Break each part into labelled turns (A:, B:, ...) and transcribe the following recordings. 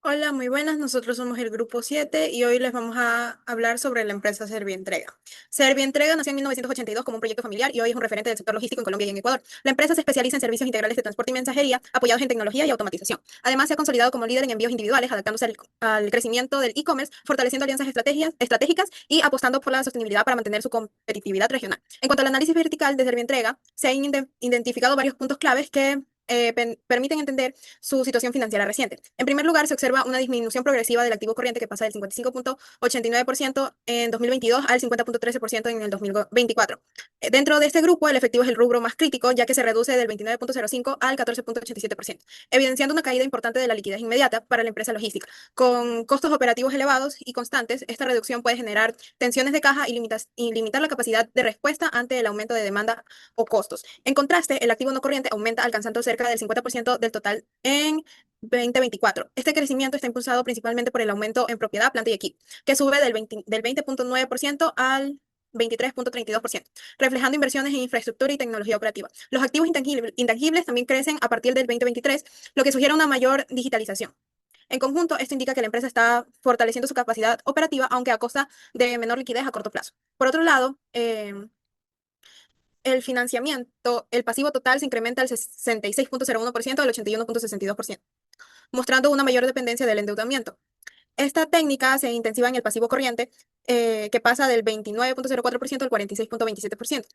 A: Hola, muy buenas. Nosotros somos el Grupo 7 y hoy les vamos a hablar sobre la empresa Servientrega. Servientrega nació en 1982 como un proyecto familiar y hoy es un referente del sector logístico en Colombia y en Ecuador. La empresa se especializa en servicios integrales de transporte y mensajería apoyados en tecnología y automatización. Además, se ha consolidado como líder en envíos individuales, adaptándose al crecimiento del e-commerce, fortaleciendo alianzas estratégicas y apostando por la sostenibilidad para mantener su competitividad regional. En cuanto al análisis vertical de Servientrega, se han identificado varios puntos claves que permiten entender su situación financiera reciente. En primer lugar, se observa una disminución progresiva del activo corriente que pasa del 55,89% en 2022 al 50,13% en el 2024. Dentro de este grupo, el efectivo es el rubro más crítico, ya que se reduce del 29,05 al 14,87%, evidenciando una caída importante de la liquidez inmediata para la empresa logística. Con costos operativos elevados y constantes, esta reducción puede generar tensiones de caja y limitar la capacidad de respuesta ante el aumento de demanda o costos. En contraste, el activo no corriente aumenta alcanzando cerca del 50% del total en 2024. Este crecimiento está impulsado principalmente por el aumento en propiedad, planta y equipo, que sube del 20,9% al 23,32%, reflejando inversiones en infraestructura y tecnología operativa. Los activos intangibles también crecen a partir del 2023, lo que sugiere una mayor digitalización. En conjunto, esto indica que la empresa está fortaleciendo su capacidad operativa, aunque a costa de menor liquidez a corto plazo. Por otro lado, el financiamiento, el pasivo total se incrementa al 66,01% al 81,62%, mostrando una mayor dependencia del endeudamiento. Esta técnica se intensiva en el pasivo corriente, que pasa del 29,04% al 46,27%,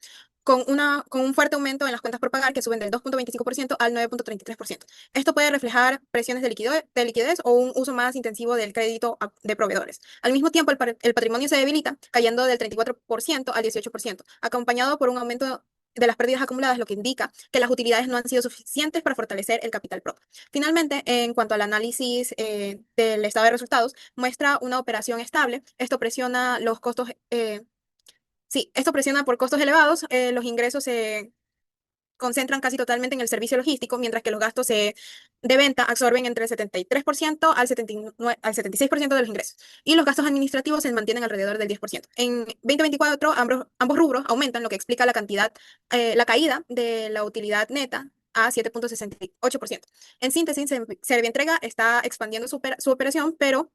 A: con un fuerte aumento en las cuentas por pagar que suben del 2,25% al 9,33%. Esto puede reflejar presiones de liquidez o un uso más intensivo del crédito de proveedores. Al mismo tiempo, el patrimonio se debilita, cayendo del 34% al 18%, acompañado por un aumento de las pérdidas acumuladas, lo que indica que las utilidades no han sido suficientes para fortalecer el capital propio. Finalmente, en cuanto al análisis del estado de resultados, muestra una operación estable. Esto presiona los costos, sí, esto presiona por costos elevados. Los ingresos se concentran casi totalmente en el servicio logístico, mientras que los gastos de venta absorben entre el 73% al 79 al 76% de los ingresos. Y los gastos administrativos se mantienen alrededor del 10%. En 2024, ambos rubros aumentan, lo que explica la caída de la utilidad neta a 7,68%. En síntesis, Servientrega está expandiendo su operación, pero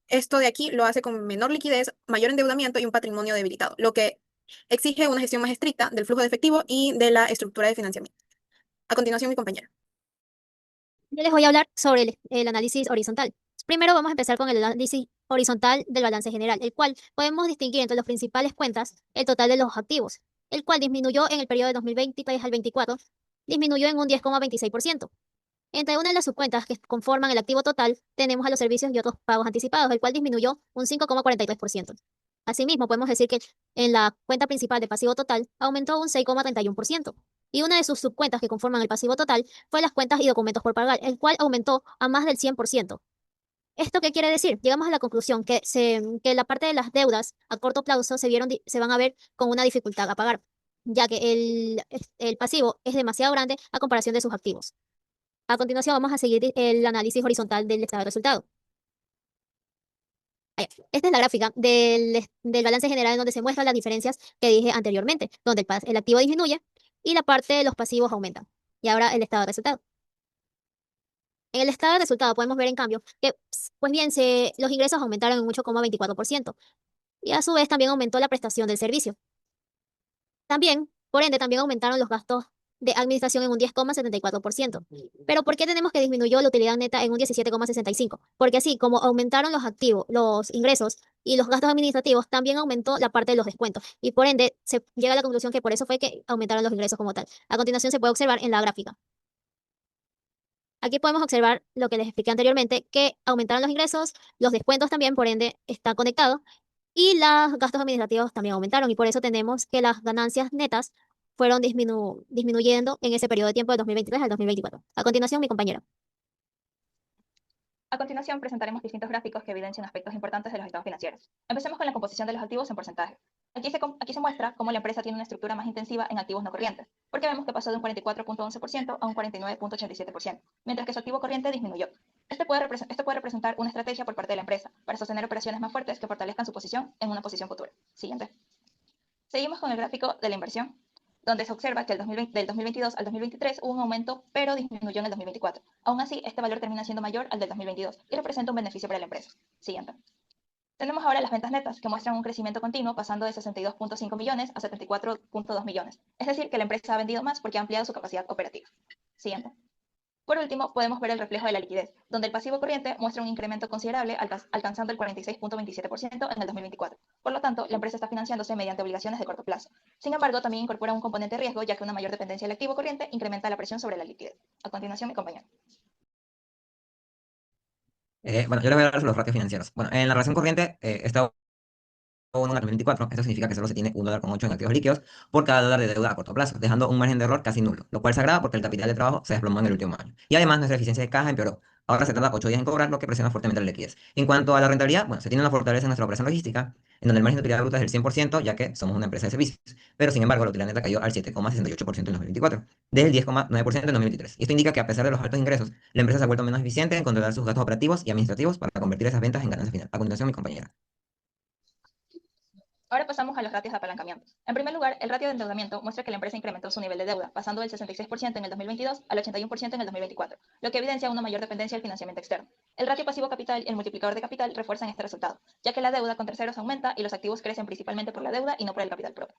A: esto de aquí lo hace con menor liquidez, mayor endeudamiento y un patrimonio debilitado, lo que exige una gestión más estricta del flujo de efectivo y de la estructura de financiamiento. A continuación, mi compañera.
B: Yo les voy a hablar sobre el análisis horizontal. Primero vamos a empezar con el análisis horizontal del balance general, el cual podemos distinguir entre las principales cuentas el total de los activos, el cual disminuyó en el periodo de 2023 al 24, disminuyó en un 10,26%. Entre una de las subcuentas que conforman el activo total, tenemos a los servicios y otros pagos anticipados, el cual disminuyó un 5,43%. Asimismo, podemos decir que en la cuenta principal de pasivo total aumentó un 6,31%. Y una de sus subcuentas que conforman el pasivo total fue las cuentas y documentos por pagar, el cual aumentó a más del 100%. ¿Esto qué quiere decir? Llegamos a la conclusión que la parte de las deudas a corto plazo se van a ver con una dificultad a pagar, ya que el pasivo es demasiado grande a comparación de sus activos. A continuación, vamos a seguir el análisis horizontal del estado de resultado. Esta es la gráfica del balance general en donde se muestran las diferencias que dije anteriormente, donde el activo disminuye y la parte de los pasivos aumenta. Y ahora el estado de resultado. En el estado de resultado podemos ver en cambio que, pues bien, los ingresos aumentaron en un 8,24% y a su vez también aumentó la prestación del servicio. También, por ende, también aumentaron los gastos de administración en un 10,74%. Pero ¿por qué tenemos que disminuyó la utilidad neta en un 17,65%? Porque así como aumentaron los activos, los ingresos y los gastos administrativos, también aumentó la parte de los descuentos. Y por ende, se llega a la conclusión que por eso fue que aumentaron los ingresos como tal. A continuación se puede observar en la gráfica. Aquí podemos observar lo que les expliqué anteriormente, que aumentaron los ingresos, los descuentos también, por ende, está conectado, y los gastos administrativos también aumentaron, y por eso tenemos que las ganancias netas fueron disminuyendo en ese periodo de tiempo de 2023 al 2024. A continuación, mi compañera.
C: A continuación, presentaremos distintos gráficos que evidencian aspectos importantes de los estados financieros. Empecemos con la composición de los activos en porcentaje. Aquí se muestra cómo la empresa tiene una estructura más intensiva en activos no corrientes, porque vemos que pasó de un 44,11% a un 49,87%, mientras que su activo corriente disminuyó. Esto puede representar una estrategia por parte de la empresa para sostener operaciones más fuertes que fortalezcan su posición en una posición futura. Siguiente. Seguimos con el gráfico de la inversión. donde se observa que del 2022 al 2023 hubo un aumento, pero disminuyó en el 2024. Aún así, este valor termina siendo mayor al del 2022 y representa un beneficio para la empresa. Siguiente. Tenemos ahora las ventas netas, que muestran un crecimiento continuo pasando de 62.5 millones a 74.2 millones. Es decir, que la empresa ha vendido más porque ha ampliado su capacidad operativa. Siguiente. Por último, podemos ver el reflejo de la liquidez, donde el pasivo corriente muestra un incremento considerable alcanzando el 46.27% en el 2024. Por lo tanto, la empresa está financiándose mediante obligaciones de corto plazo. Sin embargo, también incorpora un componente de riesgo, ya que una mayor dependencia del activo corriente incrementa la presión sobre la liquidez. A continuación, mi compañero.
D: Bueno, yo les voy a hablar sobre los ratios financieros. Bueno, en la relación corriente, está 1 al 2024. Esto significa que solo se tiene $1.08 en activos líquidos por cada dólar de deuda a corto plazo, dejando un margen de error casi nulo, lo cual se agrava porque el capital de trabajo se desplomó en el último año. Y además, nuestra eficiencia de caja empeoró. Ahora se tarda 8 días en cobrar, lo que presiona fuertemente la liquidez. En cuanto a la rentabilidad, bueno, se tiene una fortaleza en nuestra operación logística, en donde el margen de utilidad bruta es del 100%, ya que somos una empresa de servicios. Pero, sin embargo, la utilidad neta cayó al 7,68% en 2024, desde el 10,9% en 2023. Y esto indica que, a pesar de los altos ingresos, la empresa se ha vuelto menos eficiente en controlar sus gastos operativos y administrativos para convertir esas ventas en ganancia final. A continuación, mi compañera.
C: Ahora pasamos a los ratios de apalancamiento. En primer lugar, el ratio de endeudamiento muestra que la empresa incrementó su nivel de deuda, pasando del 66% en el 2022 al 81% en el 2024, lo que evidencia una mayor dependencia del financiamiento externo. El ratio pasivo-capital y el multiplicador de capital refuerzan este resultado, ya que la deuda con terceros aumenta y los activos crecen principalmente por la deuda y no por el capital propio.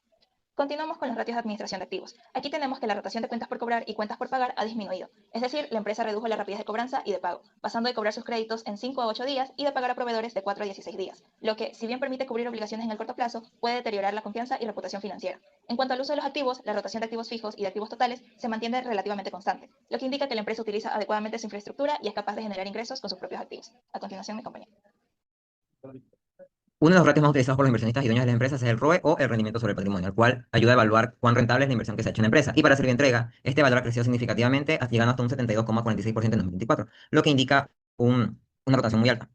C: Continuamos con los ratios de administración de activos. Aquí tenemos que la rotación de cuentas por cobrar y cuentas por pagar ha disminuido. Es decir, la empresa redujo la rapidez de cobranza y de pago, pasando de cobrar sus créditos en 5 a 8 días y de pagar a proveedores de 4 a 16 días, lo que, si bien permite cubrir obligaciones en el corto plazo, puede deteriorar la confianza y reputación financiera. En cuanto al uso de los activos, la rotación de activos fijos y de activos totales se mantiene relativamente constante, lo que indica que la empresa utiliza adecuadamente su infraestructura y es capaz de generar ingresos con sus propios activos. A continuación, mi compañero.
D: Uno de los ratios más utilizados por los inversionistas y dueños de las empresas es el ROE o el rendimiento sobre el patrimonio, el cual ayuda a evaluar cuán rentable es la inversión que se ha hecho en la empresa. Y para Servientrega, este valor ha crecido significativamente, llegando hasta un 72,46% en 2024, lo que indica una rotación muy alta.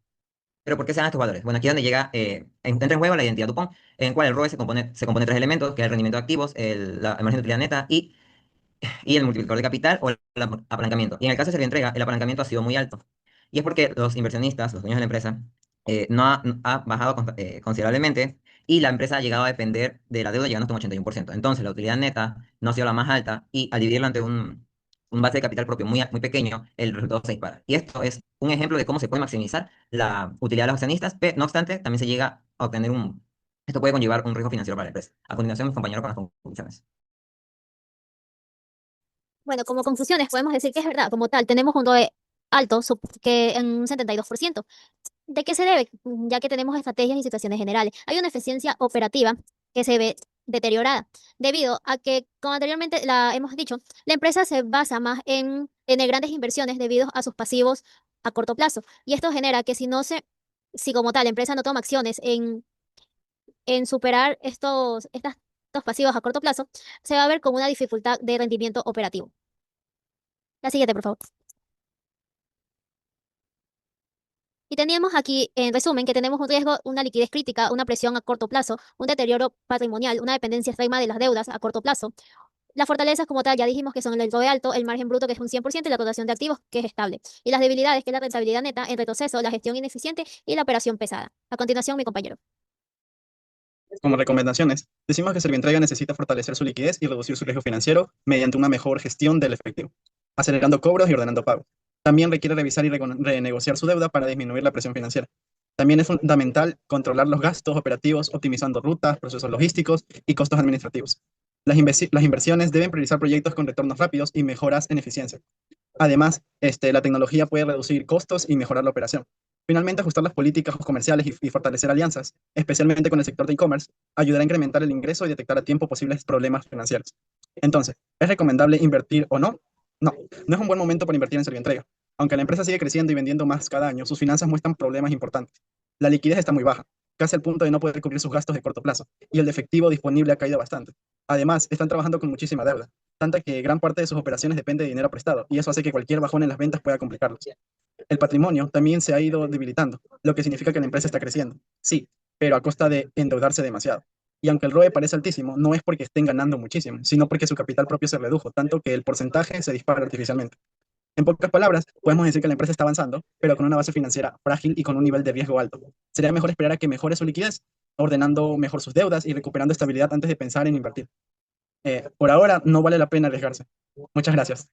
D: ¿Pero por qué se dan estos valores? Bueno, aquí es donde entra en juego la identidad Dupont, en el cual el ROE se compone de tres elementos, que es el rendimiento de activos, el margen de utilidad neta y el multiplicador de capital o el apalancamiento. Y en el caso de Servientrega, el apalancamiento ha sido muy alto. Y es porque los inversionistas, los dueños de la empresa, no ha bajado considerablemente y la empresa ha llegado a depender de la deuda llegando hasta un 81%. Entonces, la utilidad neta no ha sido la más alta y al dividirlo ante un base de capital propio muy pequeño, el resultado se dispara. Y esto es un ejemplo de cómo se puede maximizar la utilidad de los accionistas, pero no obstante, también se llega a obtener esto puede conllevar un riesgo financiero para la empresa. A continuación, mis compañeros con las conclusiones.
B: Bueno, como conclusiones podemos decir que es verdad, como tal, tenemos un ROE alto, que en un 72%. ¿De qué se debe? Ya que tenemos estrategias y situaciones generales. Hay una eficiencia operativa que se ve deteriorada, debido a que, como anteriormente la hemos dicho, la empresa se basa más en tener grandes inversiones debido a sus pasivos a corto plazo. Y esto genera que si como tal la empresa no toma acciones en superar estos pasivos a corto plazo, se va a ver como una dificultad de rendimiento operativo. La siguiente, por favor. Y teníamos aquí, en resumen, que tenemos un riesgo, una liquidez crítica, una presión a corto plazo, un deterioro patrimonial, una dependencia extrema de las deudas a corto plazo. Las fortalezas como tal, ya dijimos que son el ROE alto, el margen bruto que es un 100% y la rotación de activos que es estable. Y las debilidades que es la rentabilidad neta, el retroceso, la gestión ineficiente y la operación pesada. A continuación, mi compañero.
E: Como recomendaciones, decimos que Servientrega necesita fortalecer su liquidez y reducir su riesgo financiero mediante una mejor gestión del efectivo, acelerando cobros y ordenando pagos. También requiere revisar y renegociar su deuda para disminuir la presión financiera. También es fundamental controlar los gastos operativos, optimizando rutas, procesos logísticos y costos administrativos. Las inversiones deben priorizar proyectos con retornos rápidos y mejoras en eficiencia. Además, la tecnología puede reducir costos y mejorar la operación. Finalmente, ajustar las políticas comerciales y fortalecer alianzas, especialmente con el sector de e-commerce, ayudará a incrementar el ingreso y detectar a tiempo posibles problemas financieros. Entonces, ¿es recomendable invertir o no? No, no es un buen momento para invertir en Servientrega. Aunque la empresa sigue creciendo y vendiendo más cada año, sus finanzas muestran problemas importantes. La liquidez está muy baja, casi al punto de no poder cubrir sus gastos de corto plazo, y el efectivo disponible ha caído bastante. Además, están trabajando con muchísima deuda, tanta que gran parte de sus operaciones depende de dinero prestado, y eso hace que cualquier bajón en las ventas pueda complicarlos. El patrimonio también se ha ido debilitando, lo que significa que la empresa está creciendo. Sí, pero a costa de endeudarse demasiado. Y aunque el ROE parece altísimo, no es porque estén ganando muchísimo, sino porque su capital propio se redujo, tanto que el porcentaje se dispara artificialmente. En pocas palabras, podemos decir que la empresa está avanzando, pero con una base financiera frágil y con un nivel de riesgo alto. Sería mejor esperar a que mejore su liquidez, ordenando mejor sus deudas y recuperando estabilidad antes de pensar en invertir. Por ahora no vale la pena arriesgarse. Muchas gracias.